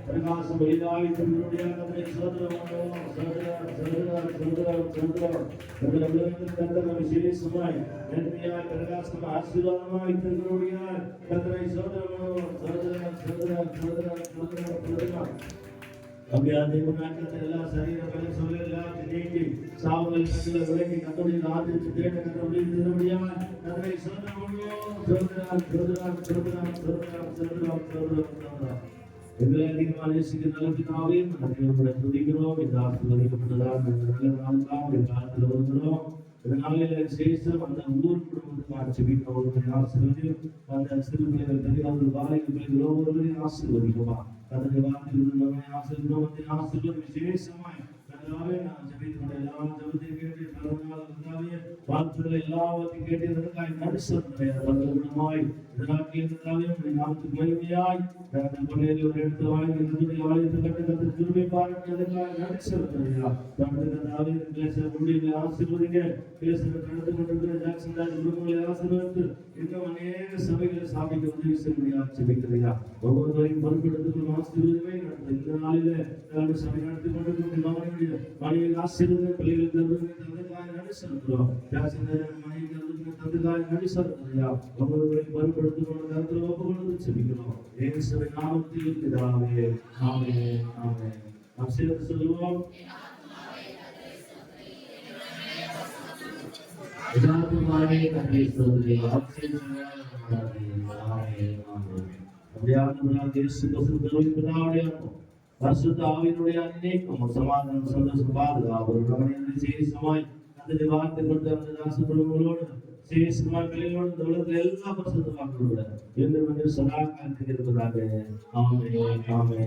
பிரகாசம் வெளியாகி திருமுடியாக விசேஷமாய் நன்மையாய் பிரகாசம் ஆசீர்வாதமாய் திருமுடியாய் கர்த்தரை அப்படியே எல்லா சரீர பல சொல்ல நீக்கி சாவல் கட்டில விலகி கத்தோடைய ராஜ்யத்தை தேட கத்தோடைய திருமுடியாய் கர்த்தரை எங்களை அதிகமாக நேசிக்கிற நல்லபிதாவே உங்களை துதிக்கிறோம். இந்த ஆசீர்வதிக்கப்பட்டதால் காலத்தில் வருகிறோம். இதனால சேஷம் அந்த ஊர் குடும்பத்துக்கு ஜெபிக்கிறோம். ஆசீர்வதியும் அந்த சிறு பிள்ளைகள் பெரியவர்கள் பாலிகள் பிள்ளைகள் ஒவ்வொருவரையும் ஆசீர்வதிக்குமா அதனை வார்த்தைகள் ஆசீர்வாதம் விசேஷமாய் நான் ஜெபிக்கிறோம். எல்லா ஜெபத்தையும் கேட்டு வாழ்த்துக்களை எல்லாவற்றையும் கேட்டதற்காக நடுசமாய் நாமத்துக்கு மகிமையாய் ஒரு இடத்துல வாங்கி ஆலயத்தை கட்டு திரும்பி பார்க்கிறதுக்காக நடுசா ஆசீர்வதிங்க பேசுகிற நடந்து கொண்டிருக்கிற ஜாக்சன் ராஜ் குடும்பங்களை ஆசீர்வதித்து இன்னும் அநேக சபைகளை சாமிக்கு உதவி செய்ய முடியாது ஜெபிக்கிறையா ஒவ்வொருவரையும் பொறுப்பெடுத்துக்கும் ஆசீர்வதிமை நடத்த இந்த நாளில சபை நடத்தி கொண்டிருக்கிற மனைவி ஆசீர்வதிங்க பிள்ளைகள் தந்ததுக்காக நடி செலுத்துறோம் மனைவி தந்ததுக்காக நடி செலுத்துறையா ஒவ்வொருவரையும் பொறுப்பெடுத்துக் கொண்டு கருத்துல ஒப்பு கொண்டு செபிக்கிறோம். இயேசுவின் நாமத்தில் பிதாவே ஆமென் ஆமென். நாம் சேர்ந்து சொல்லுவோம். பரிசுத்த ஆவியினுடைய அநேகம் சமாதானம் சந்தோஷம் பாதுகாப்பு விசேஷமாய் அந்த வார்த்தை கொண்டு அந்த தாசங்களோடு விசேஷமாய் பிள்ளைகளோடு இந்த உலகத்தில் எல்லா பரிசுத்த வாக்களோட என்று சதா காலத்தில் இருப்பதாக ஆமென் ஆமென்.